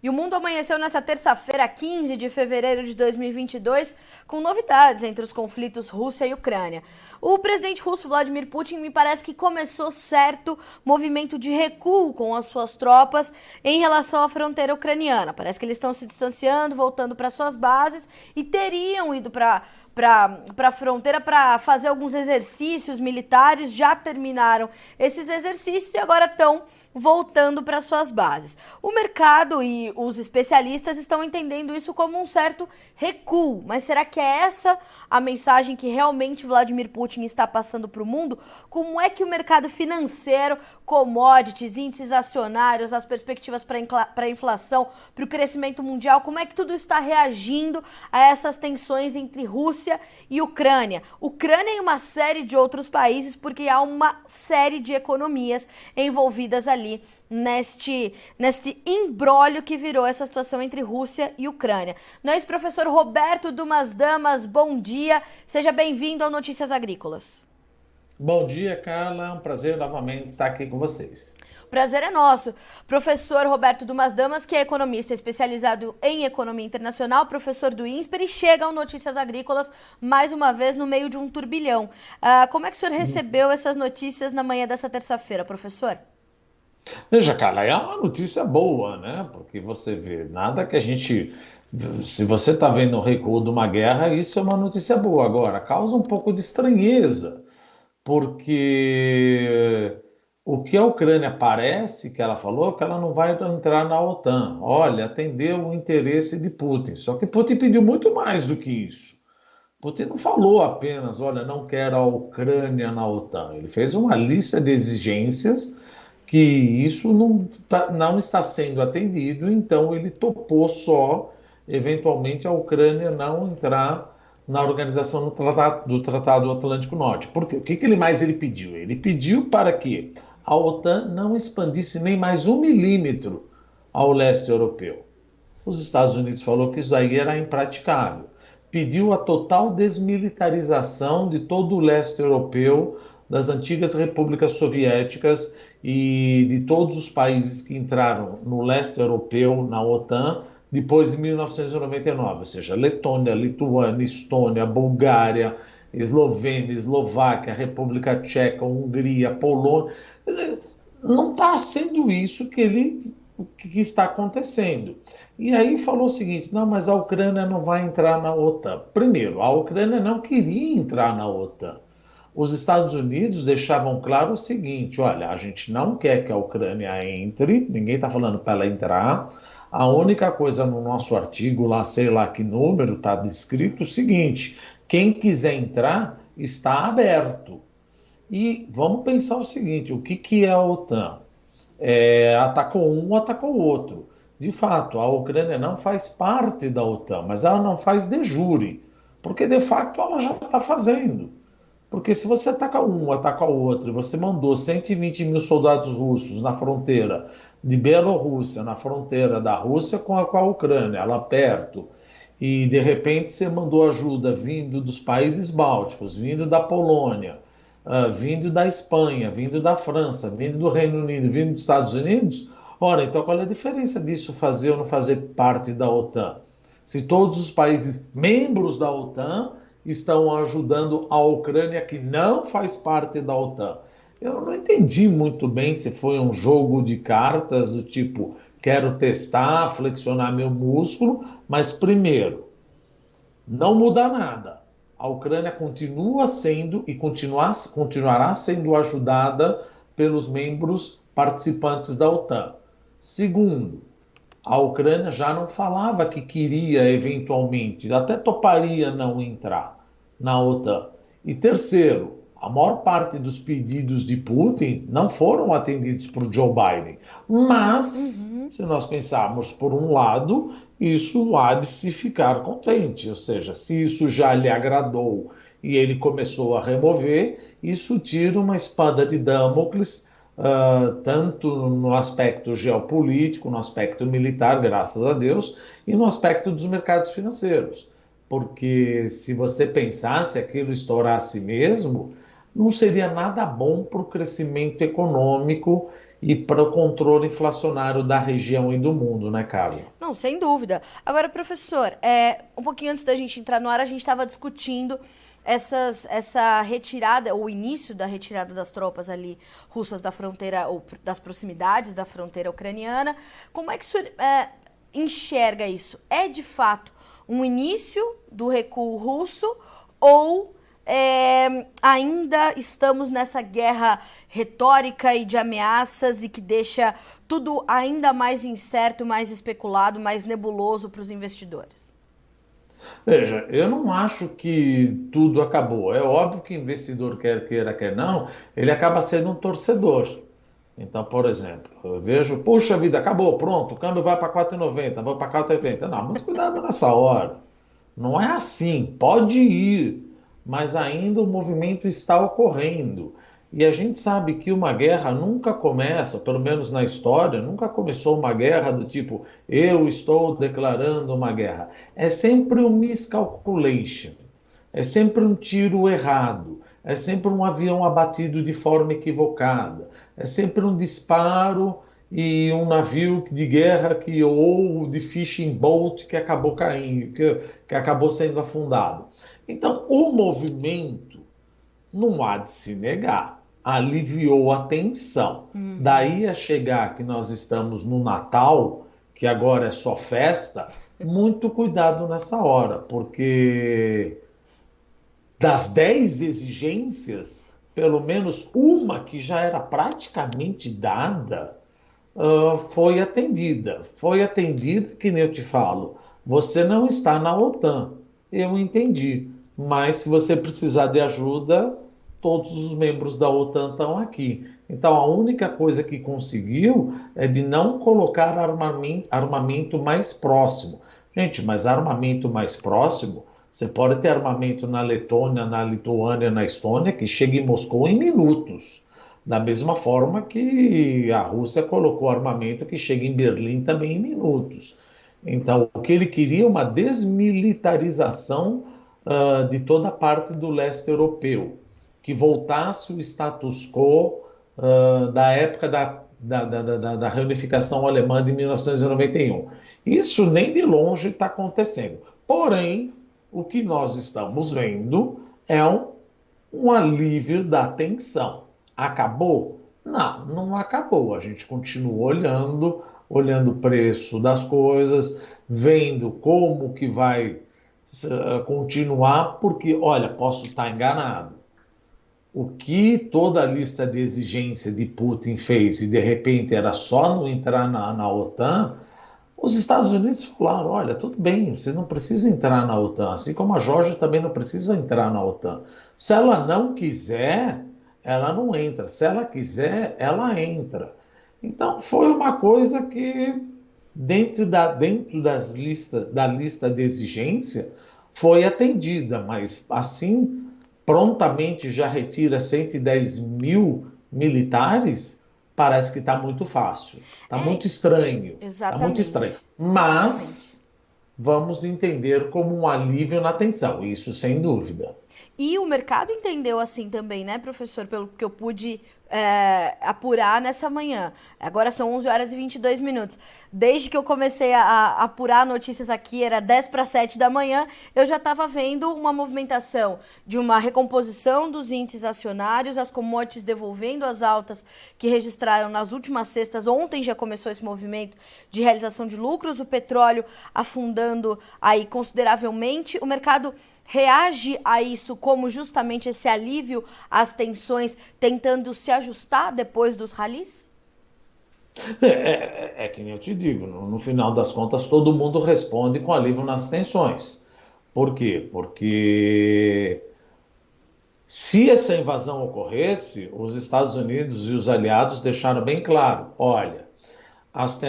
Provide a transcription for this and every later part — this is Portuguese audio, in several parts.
E o mundo amanheceu nessa terça-feira, 15 de fevereiro de 2022, com novidades entre os conflitos Rússia e Ucrânia. O presidente russo Vladimir Putin me parece que começou certo movimento de recuo com as suas tropas em relação à fronteira ucraniana. Parece que eles estão se distanciando, voltando para suas bases e teriam ido para a fronteira para fazer alguns exercícios militares, já terminaram esses exercícios e agora estão voltando para suas bases. O mercado e os especialistas estão entendendo isso como um certo recuo, mas será que é essa a mensagem que realmente Vladimir Putin está passando para o mundo? Como é que o mercado financeiro, commodities, índices acionários, as perspectivas para a inflação, para o crescimento mundial, como é que tudo está reagindo a essas tensões entre Rússia e Ucrânia? Ucrânia e uma série de outros países, porque há uma série de economias envolvidas ali neste imbróglio que virou essa situação entre Rússia e Ucrânia. Nós, professor Roberto Dumas Damas, bom dia, seja bem-vindo ao Notícias Agrícolas. Bom dia, Carla, é um prazer novamente estar aqui com vocês. O prazer é nosso. Professor Roberto Dumas Damas, que é economista especializado em economia internacional, professor do INSPER, e chega ao Notícias Agrícolas mais uma vez no meio de um turbilhão. Como é que o senhor recebeu essas notícias na manhã dessa terça-feira, professor? Veja, Carla, é uma notícia boa, né? Porque você vê, nada que a gente. Se você está vendo o recuo de uma guerra, isso é uma notícia boa. Agora, causa um pouco de estranheza, porque o que a Ucrânia parece que ela falou é que ela não vai entrar na OTAN. Olha, atendeu o interesse de Putin. Só que Putin pediu muito mais do que isso. Putin não falou apenas, olha, não quero a Ucrânia na OTAN. Ele fez uma lista de exigências que isso não está sendo atendido, então ele topou só, eventualmente, a Ucrânia não entrar na organização do Tratado Atlântico Norte. Por quê? O que ele pediu? Ele pediu para que a OTAN não expandisse nem mais 1 milímetro ao leste europeu. Os Estados Unidos falou que isso aí era impraticável. Pediu a total desmilitarização de todo o leste europeu, das antigas repúblicas soviéticas e de todos os países que entraram no leste europeu, na OTAN, depois de 1999, ou seja, Letônia, Lituânia, Estônia, Bulgária, Eslovênia, Eslováquia, República Tcheca, Hungria, Polônia. Quer dizer, não está sendo isso que está acontecendo. E aí falou o seguinte, não, mas a Ucrânia não vai entrar na OTAN. Primeiro, a Ucrânia não queria entrar na OTAN. Os Estados Unidos deixavam claro o seguinte, olha, a gente não quer que a Ucrânia entre, ninguém está falando para ela entrar, a única coisa no nosso artigo, lá sei lá que número, está descrito o seguinte, quem quiser entrar está aberto. E vamos pensar o seguinte, o que é a OTAN? Atacou um, atacou o outro. De fato, a Ucrânia não faz parte da OTAN, mas ela não faz de jure, porque de fato ela já está fazendo. Porque se você ataca um, ataca o outro, e você mandou 120 mil soldados russos na fronteira de Bielorrússia, na fronteira da Rússia com a Ucrânia, lá perto, e de repente você mandou ajuda vindo dos países bálticos, vindo da Polônia, vindo da Espanha, vindo da França, vindo do Reino Unido, vindo dos Estados Unidos, ora, então qual é a diferença disso fazer ou não fazer parte da OTAN? Se todos os países membros da OTAN estão ajudando a Ucrânia, que não faz parte da OTAN. Eu não entendi muito bem se foi um jogo de cartas do tipo, quero testar, flexionar meu músculo, mas primeiro, não muda nada. A Ucrânia continua sendo e continuará sendo ajudada pelos membros participantes da OTAN. Segundo, a Ucrânia já não falava que queria eventualmente, até toparia não entrar na OTAN. E terceiro, a maior parte dos pedidos de Putin não foram atendidos por Joe Biden. Mas, se nós pensarmos por um lado, isso há de se ficar contente. Ou seja, se isso já lhe agradou e ele começou a remover, isso tira uma espada de Damocles, tanto no aspecto geopolítico, no aspecto militar, graças a Deus, e no aspecto dos mercados financeiros. Porque se você pensasse aquilo estourasse mesmo, não seria nada bom para o crescimento econômico e para o controle inflacionário da região e do mundo, né, Carla? Não, sem dúvida. Agora, professor, um pouquinho antes da gente entrar no ar, a gente estava discutindo essa retirada, o início da retirada das tropas ali russas da fronteira, ou das proximidades da fronteira ucraniana. Como é que o senhor enxerga isso? É de fato um início do recuo russo ou ainda estamos nessa guerra retórica e de ameaças e que deixa tudo ainda mais incerto, mais especulado, mais nebuloso para os investidores? Veja, eu não acho que tudo acabou. É óbvio que investidor quer queira, quer não, ele acaba sendo um torcedor. Então, por exemplo, eu vejo, puxa vida, acabou, pronto, o câmbio vai para 4,90, vai para 4,80. Não, muito cuidado nessa hora. Não é assim, pode ir, mas ainda o movimento está ocorrendo. E a gente sabe que uma guerra nunca começa, pelo menos na história, nunca começou uma guerra do tipo, eu estou declarando uma guerra. É sempre um miscalculation, é sempre um tiro errado, é sempre um avião abatido de forma equivocada, é sempre um disparo e um navio de guerra ou de fishing boat que acabou caindo, que acabou sendo afundado. Então, o movimento, não há de se negar, aliviou a tensão. Daí a chegar que nós estamos no Natal, que agora é só festa, muito cuidado nessa hora, porque das 10 exigências, pelo menos uma que já era praticamente dada, foi atendida. Foi atendida, que nem eu te falo, você não está na OTAN. Eu entendi. Mas se você precisar de ajuda, todos os membros da OTAN estão aqui. Então a única coisa que conseguiu é de não colocar armamento mais próximo. Gente, mas armamento mais próximo, você pode ter armamento na Letônia, na Lituânia, na Estônia, que chega em Moscou em minutos. Da mesma forma que a Rússia colocou armamento que chega em Berlim também em minutos. Então, o que ele queria é uma desmilitarização de toda a parte do leste europeu, que voltasse o status quo da época da reunificação alemã de 1991. Isso nem de longe está acontecendo. Porém, o que nós estamos vendo é um alívio da tensão. Acabou? Não, não acabou. A gente continua olhando o preço das coisas, vendo como que vai continuar, porque, olha, posso estar enganado. O que toda a lista de exigência de Putin fez e de repente era só não entrar na OTAN, os Estados Unidos falaram, olha, tudo bem, você não precisa entrar na OTAN, assim como a Geórgia também não precisa entrar na OTAN. Se ela não quiser, ela não entra. Se ela quiser, ela entra. Então foi uma coisa que dentro da lista de exigência foi atendida, mas assim prontamente já retira 110 mil militares, parece que está muito fácil. Está muito estranho. Está muito estranho. Mas vamos entender como um alívio na tensão, isso sem dúvida. E o mercado entendeu assim também, né, professor? Pelo que eu pude apurar nessa manhã. Agora são 11 horas e 22 minutos. Desde que eu comecei a apurar notícias aqui, era 10 para 7 da manhã, eu já estava vendo uma movimentação de uma recomposição dos índices acionários, as commodities devolvendo as altas que registraram nas últimas sextas. Ontem já começou esse movimento de realização de lucros, o petróleo afundando aí consideravelmente. O mercado reage a isso como justamente esse alívio às tensões, tentando se ajustar depois dos ralis? É que nem eu te digo, no final das contas todo mundo responde com alívio nas tensões. Por quê? Porque se essa invasão ocorresse, os Estados Unidos e os aliados deixaram bem claro, olha, as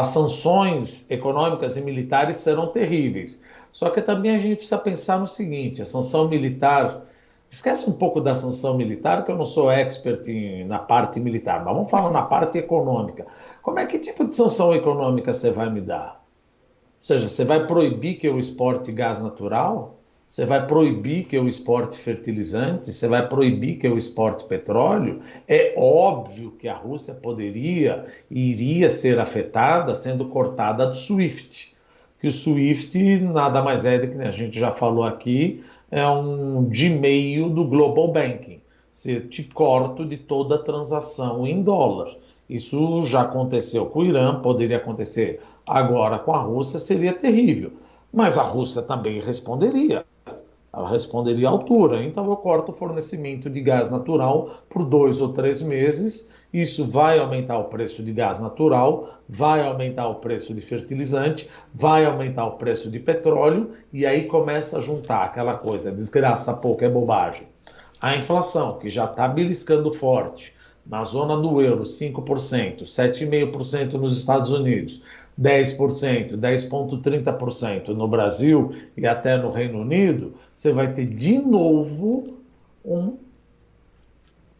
sanções econômicas e militares serão terríveis. Só que também a gente precisa pensar no seguinte, a sanção militar, esquece um pouco da sanção militar, que eu não sou expert na parte militar, mas vamos falar na parte econômica. Como é que tipo de sanção econômica você vai me dar? Ou seja, você vai proibir que eu exporte gás natural? Você vai proibir que eu exporte fertilizante? Você vai proibir que eu exporte petróleo? É óbvio que a Rússia poderia e iria ser afetada sendo cortada do SWIFT. Que o SWIFT nada mais é do que, a gente já falou aqui, é um de meio do Global Banking. Você te corta de toda a transação em dólar. Isso já aconteceu com o Irã, poderia acontecer agora com a Rússia, seria terrível. Mas a Rússia também responderia. Ela responderia à altura. Então eu corto o fornecimento de gás natural por 2 ou 3 meses. Isso vai aumentar o preço de gás natural, vai aumentar o preço de fertilizante, vai aumentar o preço de petróleo, e aí começa a juntar aquela coisa, desgraça pouco é bobagem. A inflação, que já está beliscando forte, na zona do euro, 5%, 7,5% nos Estados Unidos, 10%, 10,30% no Brasil e até no Reino Unido, você vai ter de novo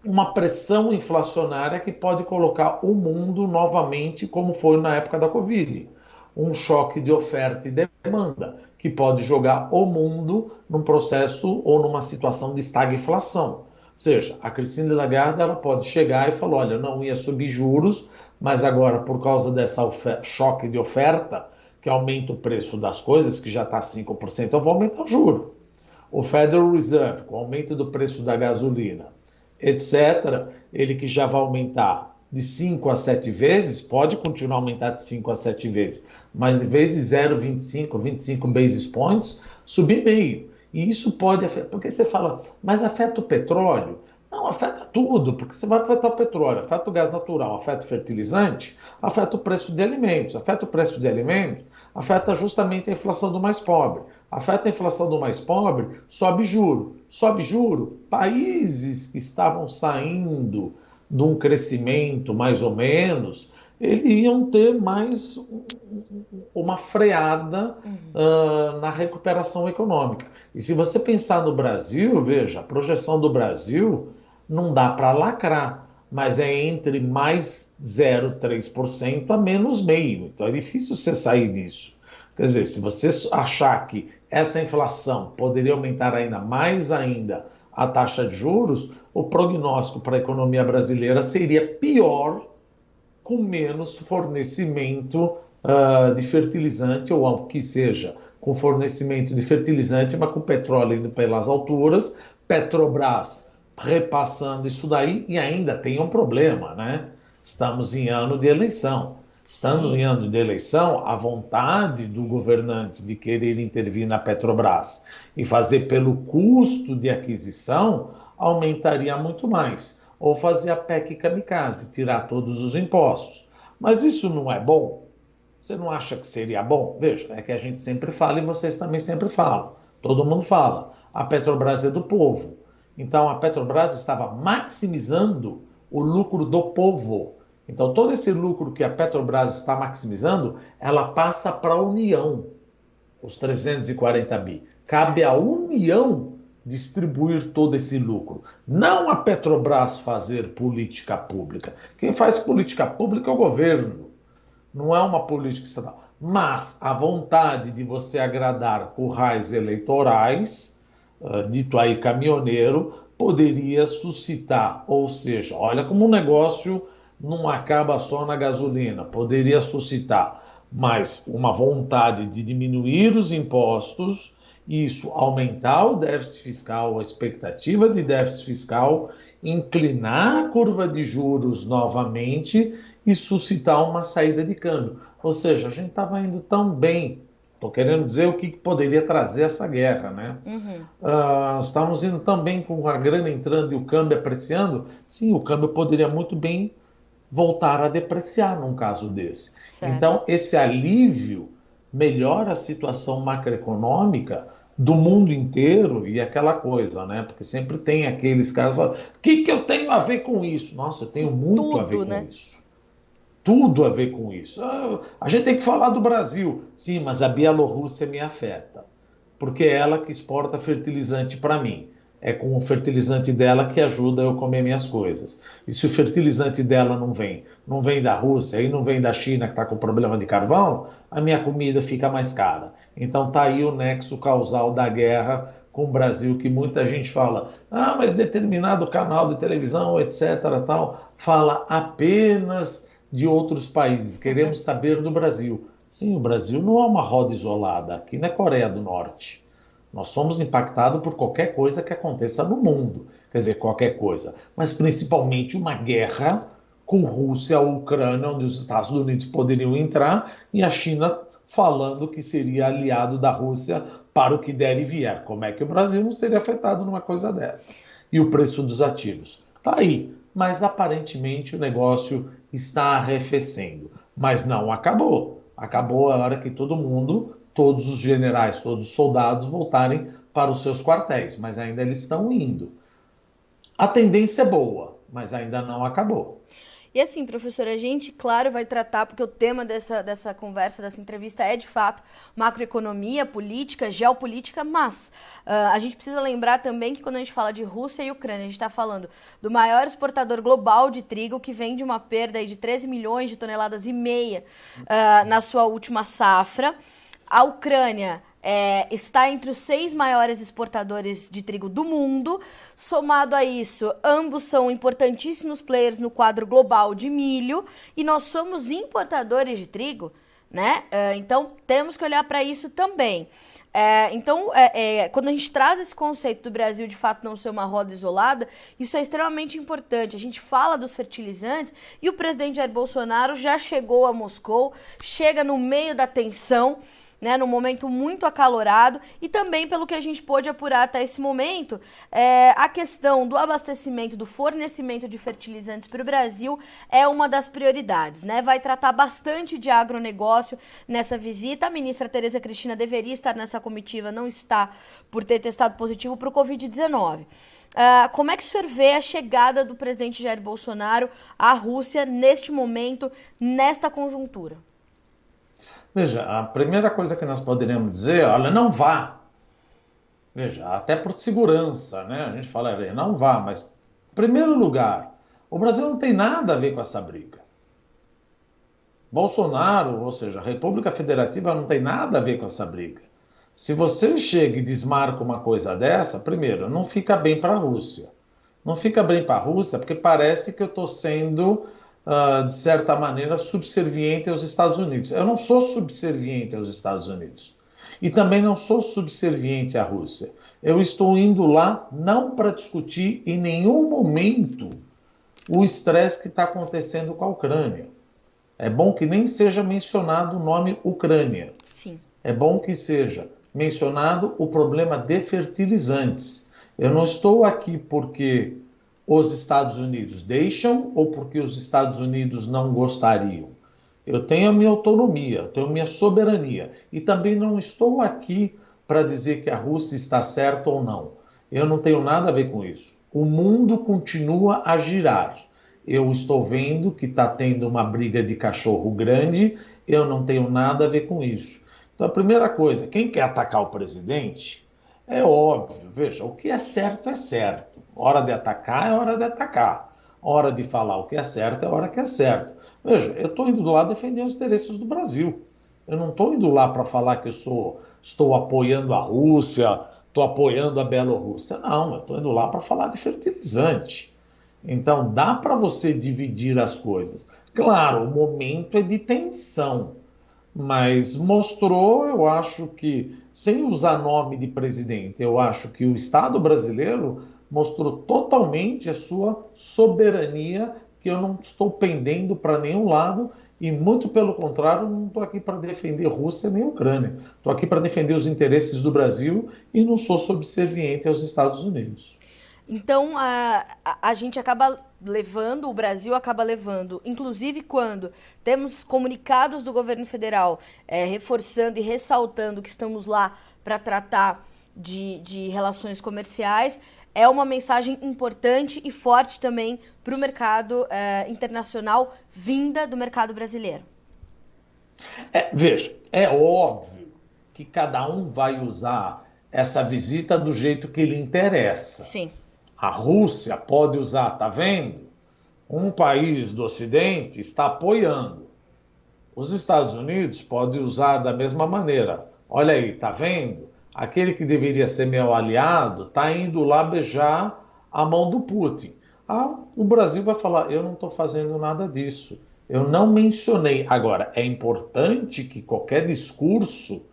uma pressão inflacionária que pode colocar o mundo novamente como foi na época da Covid. Um choque de oferta e demanda que pode jogar o mundo num processo ou numa situação de estagflação. Ou seja, a Christine Lagarde ela pode chegar e falar, olha, eu não ia subir juros, mas agora por causa dessa choque de oferta, que aumenta o preço das coisas, que já está 5%, eu vou aumentar o juro. O Federal Reserve, com o aumento do preço da gasolina, etc., ele que já vai aumentar de 5 a 7 vezes, pode continuar a aumentar de 5 a 7 vezes, mas em vez de 0,25, 25 basis points, subir meio. E isso pode afetar, porque você fala, mas afeta o petróleo? Não, afeta tudo, porque você vai afetar o petróleo, afeta o gás natural, afeta o fertilizante, afeta o preço de alimentos, afeta o preço de alimentos, afeta justamente a inflação do mais pobre. Afeta a inflação do mais pobre, sobe juro. Sobe juro, países que estavam saindo de um crescimento mais ou menos, eles iam ter mais uma freada na recuperação econômica. E se você pensar no Brasil, veja, a projeção do Brasil não dá para lacrar, mas é entre mais 0,3% a menos meio. Então é difícil você sair disso. Quer dizer, se você achar que essa inflação poderia aumentar ainda a taxa de juros, o prognóstico para a economia brasileira seria pior com menos fornecimento de fertilizante, ou algo que seja, com fornecimento de fertilizante, mas com petróleo indo pelas alturas, Petrobras repassando isso daí, e ainda tem um problema, né? Estamos em ano de eleição. Estando em ano de eleição, a vontade do governante de querer intervir na Petrobras e fazer pelo custo de aquisição aumentaria muito mais. Ou fazer a PEC kamikaze, tirar todos os impostos. Mas isso não é bom? Você não acha que seria bom? Veja, é que a gente sempre fala e vocês também sempre falam. Todo mundo fala. A Petrobras é do povo. Então, a Petrobras estava maximizando o lucro do povo. Então, todo esse lucro que a Petrobras está maximizando, ela passa para a União, os 340 bi. Cabe à União distribuir todo esse lucro. Não a Petrobras fazer política pública. Quem faz política pública é o governo. Não é uma política estatal. Mas a vontade de você agradar currais eleitorais, dito aí caminhoneiro, poderia suscitar. Ou seja, olha como o negócio não acaba só na gasolina. Poderia suscitar mais uma vontade de diminuir os impostos, isso aumentar o déficit fiscal, a expectativa de déficit fiscal, inclinar a curva de juros novamente e suscitar uma saída de câmbio. Ou seja, a gente estava indo tão bem, estou querendo dizer o que poderia trazer essa guerra, né? Estamos indo tão bem com a grana entrando e o câmbio apreciando, sim, o câmbio poderia muito bem voltar a depreciar num caso desse. Certo. Então, esse alívio melhora a situação macroeconômica do mundo inteiro e aquela coisa, né? Porque sempre tem aqueles caras que falam, o que eu tenho a ver com isso? Nossa, eu tenho muito tudo, a ver com isso. Tudo a ver com isso. A gente tem que falar do Brasil. Sim, mas a Bielorrússia me afeta. Porque é ela que exporta fertilizante para mim. é com o fertilizante dela que ajuda eu a comer minhas coisas. E se o fertilizante dela não vem da Rússia e não vem da China, que está com problema de carvão, a minha comida fica mais cara. Então tá aí o nexo causal da guerra com o Brasil, que muita gente fala, mas determinado canal de televisão, etc., tal, fala apenas de outros países, queremos saber do Brasil. Sim, o Brasil não é uma roda isolada, aqui não é Coreia do Norte. Nós somos impactados por qualquer coisa que aconteça no mundo, quer dizer, qualquer coisa, mas principalmente uma guerra com Rússia, Ucrânia, onde os Estados Unidos poderiam entrar e a China falando que seria aliado da Rússia para o que der e vier. Como é que o Brasil não seria afetado numa coisa dessa? E o preço dos ativos? Está aí, mas aparentemente o negócio está arrefecendo. Mas não acabou. Acabou a hora que todo mundo, todos os generais, todos os soldados voltarem para os seus quartéis, mas ainda eles estão indo. A tendência é boa, mas ainda não acabou. E assim, professor, a gente, claro, vai tratar, porque o tema dessa conversa, dessa entrevista é, de fato, macroeconomia, política, geopolítica, mas a gente precisa lembrar também que quando a gente fala de Rússia e Ucrânia, a gente está falando do maior exportador global de trigo, que vem de uma perda aí de 13 milhões de toneladas e meia na sua última safra. A Ucrânia está entre os 6 maiores exportadores de trigo do mundo. Somado a isso, ambos são importantíssimos players no quadro global de milho e nós somos importadores de trigo, né? Então, temos que olhar para isso também. Então, quando a gente traz esse conceito do Brasil de fato não ser uma roda isolada, isso é extremamente importante. A gente fala dos fertilizantes e o presidente Jair Bolsonaro já chegou a Moscou, chega no meio da tensão, né, num momento muito acalorado, e também, pelo que a gente pôde apurar até esse momento, a questão do abastecimento, do fornecimento de fertilizantes para o Brasil é uma das prioridades, né? Vai tratar bastante de agronegócio nessa visita. A ministra Tereza Cristina deveria estar nessa comitiva, não está, por ter testado positivo para o Covid-19. Como é que o senhor vê a chegada do presidente Jair Bolsonaro à Rússia neste momento, nesta conjuntura? Veja, a primeira coisa que nós poderíamos dizer, olha, não vá. Veja, até por segurança, né? A gente fala, não vá, mas, em primeiro lugar, o Brasil não tem nada a ver com essa briga. Bolsonaro, ou seja, a República Federativa não tem nada a ver com essa briga. Se você chega e desmarca uma coisa dessa, primeiro, não fica bem para a Rússia. Não fica bem para a Rússia porque parece que eu estou sendo de certa maneira, subserviente aos Estados Unidos. Eu não sou subserviente aos Estados Unidos. E também não sou subserviente à Rússia. Eu estou indo lá não para discutir em nenhum momento o estresse que está acontecendo com a Ucrânia. É bom que nem seja mencionado o nome Ucrânia. Sim. É bom que seja mencionado o problema de fertilizantes. Eu não estou aqui porque os Estados Unidos deixam ou porque os Estados Unidos não gostariam. Eu tenho a minha autonomia, eu tenho a minha soberania. E também não estou aqui para dizer que a Rússia está certa ou não. Eu não tenho nada a ver com isso. O mundo continua a girar. Eu estou vendo que está tendo uma briga de cachorro grande, eu não tenho nada a ver com isso. Então, a primeira coisa, quem quer atacar o presidente, é óbvio, veja, o que é certo é certo. Hora de atacar é hora de atacar. Hora de falar o que é certo é hora que é certo. Veja, eu estou indo lá defender os interesses do Brasil. Eu não estou indo lá para falar que estou apoiando a Rússia, estou apoiando a Bielorrússia. Não, eu estou indo lá para falar de fertilizante. Então, dá para você dividir as coisas. Claro, o momento é de tensão, mas mostrou, eu acho que, sem usar nome de presidente, eu acho que o Estado brasileiro mostrou totalmente a sua soberania, que eu não estou pendendo para nenhum lado e, muito pelo contrário, não estou aqui para defender Rússia nem Ucrânia. Estou aqui para defender os interesses do Brasil e não sou subserviente aos Estados Unidos. Então, a gente acaba levando, o Brasil acaba levando, inclusive quando temos comunicados do governo federal reforçando e ressaltando que estamos lá para tratar de relações comerciais, é uma mensagem importante e forte também para o mercado internacional, vinda do mercado brasileiro. Veja, é óbvio que cada um vai usar essa visita do jeito que lhe interessa. Sim. A Rússia pode usar, tá vendo? Um país do Ocidente está apoiando. Os Estados Unidos podem usar da mesma maneira. Olha aí, tá vendo? Aquele que deveria ser meu aliado está indo lá beijar a mão do Putin. Ah, o Brasil vai falar, eu não estou fazendo nada disso. Eu não mencionei. Agora, é importante que qualquer discurso,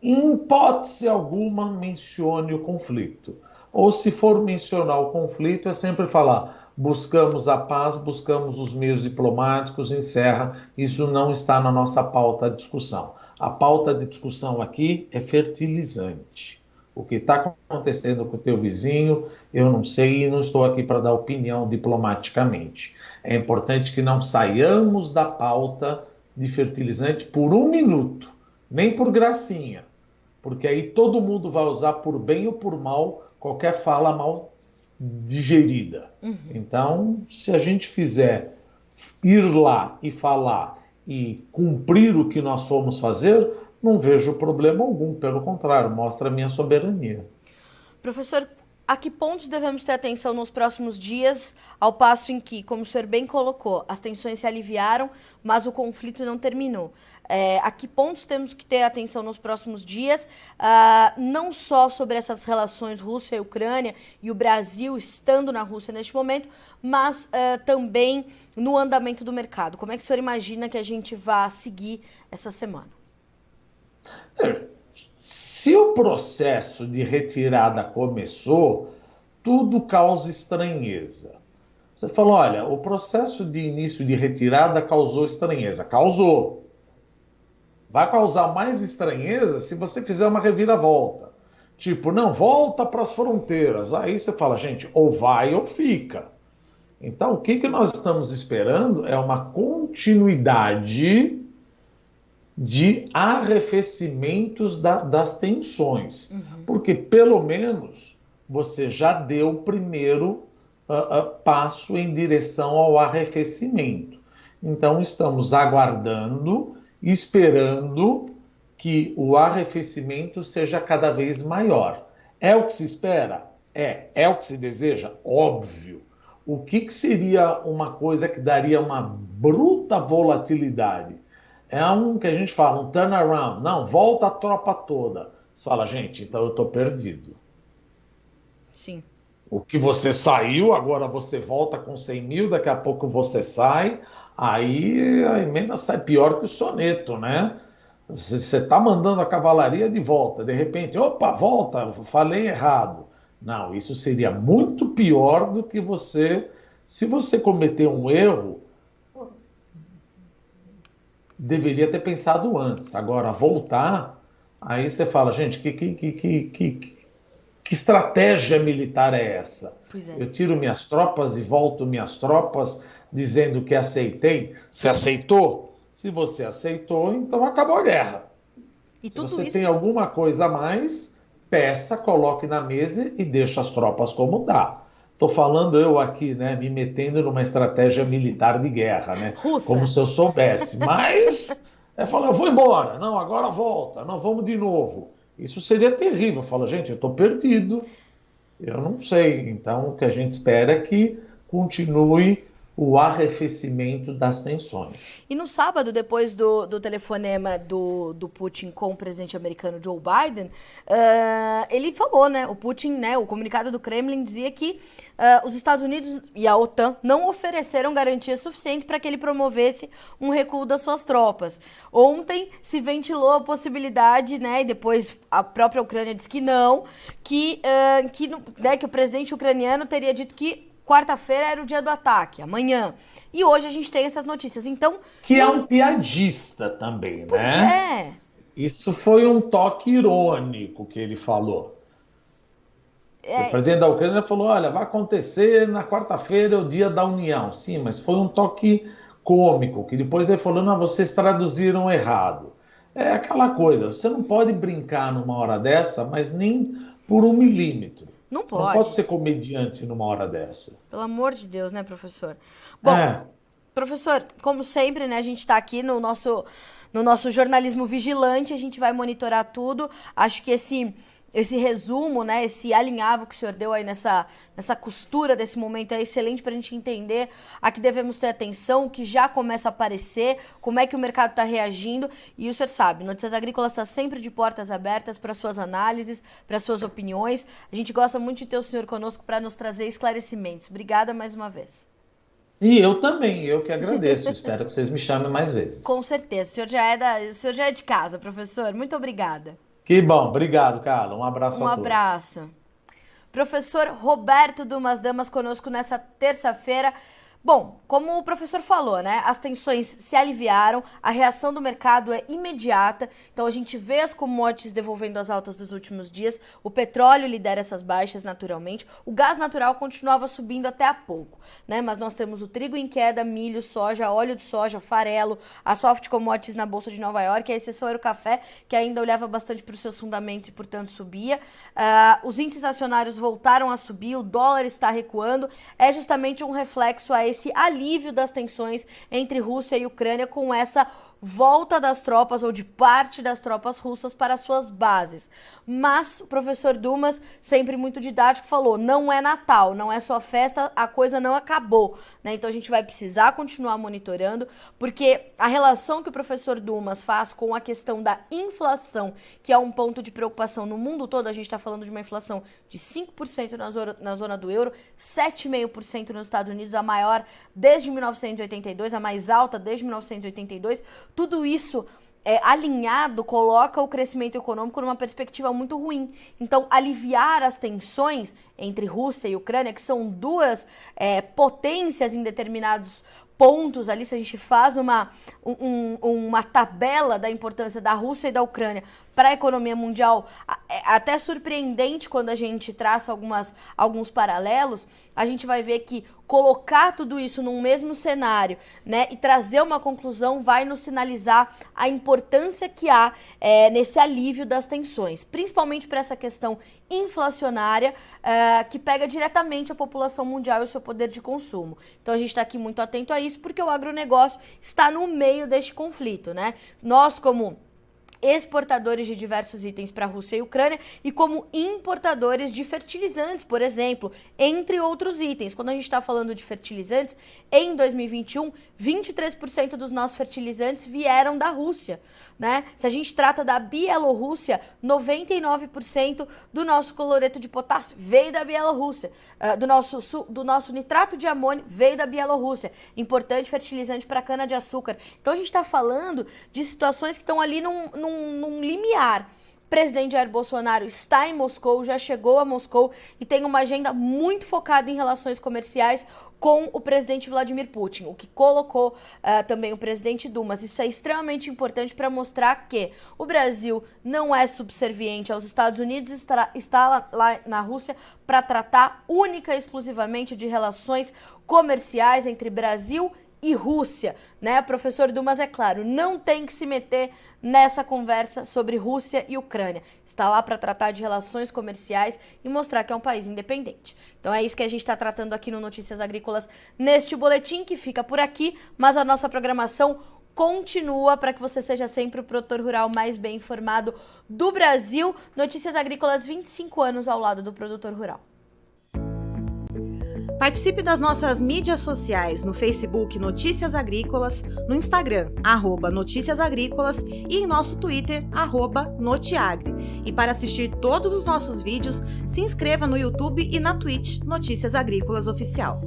em hipótese alguma, mencione o conflito. Ou se for mencionar o conflito, é sempre falar, buscamos a paz, buscamos os meios diplomáticos, encerra. Isso não está na nossa pauta de discussão. A pauta de discussão aqui é fertilizante. O que está acontecendo com o teu vizinho, eu não sei e não estou aqui para dar opinião diplomaticamente. É importante que não saiamos da pauta de fertilizante por um minuto, nem por gracinha, porque aí todo mundo vai usar por bem ou por mal qualquer fala mal digerida. Então, se a gente fizer ir lá e falar e cumprir o que nós fomos fazer, não vejo problema algum, pelo contrário, mostra a minha soberania. Professor, a que pontos devemos ter atenção nos próximos dias, ao passo em que, como o senhor bem colocou, as tensões se aliviaram, mas o conflito não terminou? A que pontos temos que ter atenção nos próximos dias, não só sobre essas relações Rússia e Ucrânia e o Brasil estando na Rússia neste momento, mas também no andamento do mercado? Como é que o senhor imagina que a gente vai seguir essa semana? Se o processo de retirada começou, tudo causa estranheza. Você falou, olha, o processo de início de retirada causou estranheza. Causou. Vai causar mais estranheza se você fizer uma reviravolta. Tipo, não, volta para as fronteiras. Aí você fala, gente, ou vai ou fica. Então, o que nós estamos esperando é uma continuidade de arrefecimentos das tensões. Porque, pelo menos, você já deu o primeiro passo em direção ao arrefecimento. Então, estamos aguardando, esperando que o arrefecimento seja cada vez maior. É o que se espera? É o que se deseja? Óbvio. O que seria uma coisa que daria uma bruta volatilidade? É um que a gente fala, um turnaround. Não, volta a tropa toda. Você fala, gente, então eu estou perdido. Sim. O que você saiu, agora você volta com 100 mil, daqui a pouco você sai, aí a emenda sai pior que o soneto, né? Você está mandando a cavalaria de volta, de repente, opa, volta, falei errado. Não, isso seria muito pior do que você... Se você cometer um erro, deveria ter pensado antes. Agora, voltar, aí você fala, gente, que estratégia militar é essa? Pois é. Eu tiro minhas tropas e volto minhas tropas dizendo que aceitei. Você aceitou? Se você aceitou, então acabou a guerra. E Se tudo você isso... tem alguma coisa a mais, peça, coloque na mesa e deixa as tropas como dá. Estou falando eu aqui, né, me metendo numa estratégia militar de guerra, né? Russa. Como se eu soubesse. Mas, fala, eu vou embora. Não, agora volta. Não, vamos de novo. Isso seria terrível. Eu falo, gente, eu estou perdido. Eu não sei. Então, o que a gente espera é que continue o arrefecimento das tensões. E no sábado, depois do telefonema do Putin com o presidente americano Joe Biden, ele falou, né, o Putin, né, o comunicado do Kremlin dizia que os Estados Unidos e a OTAN não ofereceram garantias suficientes para que ele promovesse um recuo das suas tropas. Ontem se ventilou a possibilidade, né, e depois a própria Ucrânia disse que não, que o presidente ucraniano teria dito que quarta-feira era o dia do ataque, amanhã. E hoje a gente tem essas notícias. Então, que é um piadista também, pois né? Isso foi um toque irônico que ele falou. O presidente da Ucrânia falou, olha, vai acontecer na quarta-feira, é o dia da união. Sim, mas foi um toque cômico, que depois ele falou, não, vocês traduziram errado. É aquela coisa, você não pode brincar numa hora dessa, mas nem por 1 milímetro. Não pode. Não pode ser comediante numa hora dessa. Pelo amor de Deus, né, professor? Bom, professor, como sempre, né, a gente está aqui no nosso jornalismo vigilante, a gente vai monitorar tudo. Acho que esse resumo, né, esse alinhavo que o senhor deu aí nessa costura desse momento é excelente para a gente entender a que devemos ter atenção, o que já começa a aparecer, como é que o mercado está reagindo. E o senhor sabe, Notícias Agrícolas está sempre de portas abertas para suas análises, para suas opiniões. A gente gosta muito de ter o senhor conosco para nos trazer esclarecimentos. Obrigada mais uma vez. E eu também, eu que agradeço. Espero que vocês me chamem mais vezes. Com certeza. O senhor já é de casa, professor. Muito obrigada. Que bom, obrigado, Carla. Um abraço a todos. Um abraço. Professor Roberto Dumas Damas conosco nessa terça-feira. Bom, como o professor falou, né, as tensões se aliviaram, a reação do mercado é imediata, então a gente vê as commodities devolvendo as altas dos últimos dias, o petróleo lidera essas baixas naturalmente, o gás natural continuava subindo até há pouco, né, mas nós temos o trigo em queda, milho, soja, óleo de soja, farelo, as soft commodities na Bolsa de Nova York, a exceção era o café, que ainda olhava bastante para os seus fundamentos e, portanto, subia. Os índices acionários voltaram a subir, o dólar está recuando, é justamente um reflexo a esse alívio das tensões entre Rússia e Ucrânia com essa volta das tropas ou de parte das tropas russas para suas bases. Mas o professor Dumas, sempre muito didático, falou, não é Natal, não é só festa, a coisa não acabou, né? Então a gente vai precisar continuar monitorando, porque a relação que o professor Dumas faz com a questão da inflação, que é um ponto de preocupação no mundo todo, a gente está falando de uma inflação de 5% na zona do euro, 7,5% nos Estados Unidos, a maior desde 1982, a mais alta desde 1982, tudo isso alinhado coloca o crescimento econômico numa perspectiva muito ruim. Então, aliviar as tensões entre Rússia e Ucrânia, que são duas potências em determinados pontos ali, se a gente faz uma tabela da importância da Rússia e da Ucrânia para a economia mundial, é até surpreendente quando a gente traça alguns paralelos, a gente vai ver que colocar tudo isso num mesmo cenário, né, e trazer uma conclusão vai nos sinalizar a importância que há nesse alívio das tensões, principalmente para essa questão inflacionária que pega diretamente a população mundial e o seu poder de consumo. Então a gente está aqui muito atento a isso porque o agronegócio está no meio deste conflito, né? Nós, como exportadores de diversos itens para a Rússia e Ucrânia e como importadores de fertilizantes, por exemplo, entre outros itens. Quando a gente está falando de fertilizantes, em 2021, 23% dos nossos fertilizantes vieram da Rússia, né? Se a gente trata da Bielorrússia, 99% do nosso cloreto de potássio veio da Bielorrússia, do nosso nitrato de amônio veio da Bielorrússia, importante fertilizante para cana-de-açúcar. Então a gente está falando de situações que estão ali num limiar. O presidente Jair Bolsonaro está em Moscou, já chegou a Moscou e tem uma agenda muito focada em relações comerciais com o presidente Vladimir Putin, o que colocou também o presidente Dumas. Isso é extremamente importante para mostrar que o Brasil não é subserviente aos Estados Unidos, está lá na Rússia para tratar única e exclusivamente de relações comerciais entre Brasil e Rússia, né? O professor Dumas, é claro, não tem que se meter nessa conversa sobre Rússia e Ucrânia. Está lá para tratar de relações comerciais e mostrar que é um país independente. Então é isso que a gente está tratando aqui no Notícias Agrícolas neste boletim que fica por aqui, mas a nossa programação continua para que você seja sempre o produtor rural mais bem informado do Brasil. Notícias Agrícolas, 25 anos ao lado do produtor rural. Participe das nossas mídias sociais no Facebook Notícias Agrícolas, no Instagram @Notícias Agrícolas e em nosso Twitter @Notiagre. E para assistir todos os nossos vídeos, se inscreva no YouTube e na Twitch Notícias Agrícolas Oficial.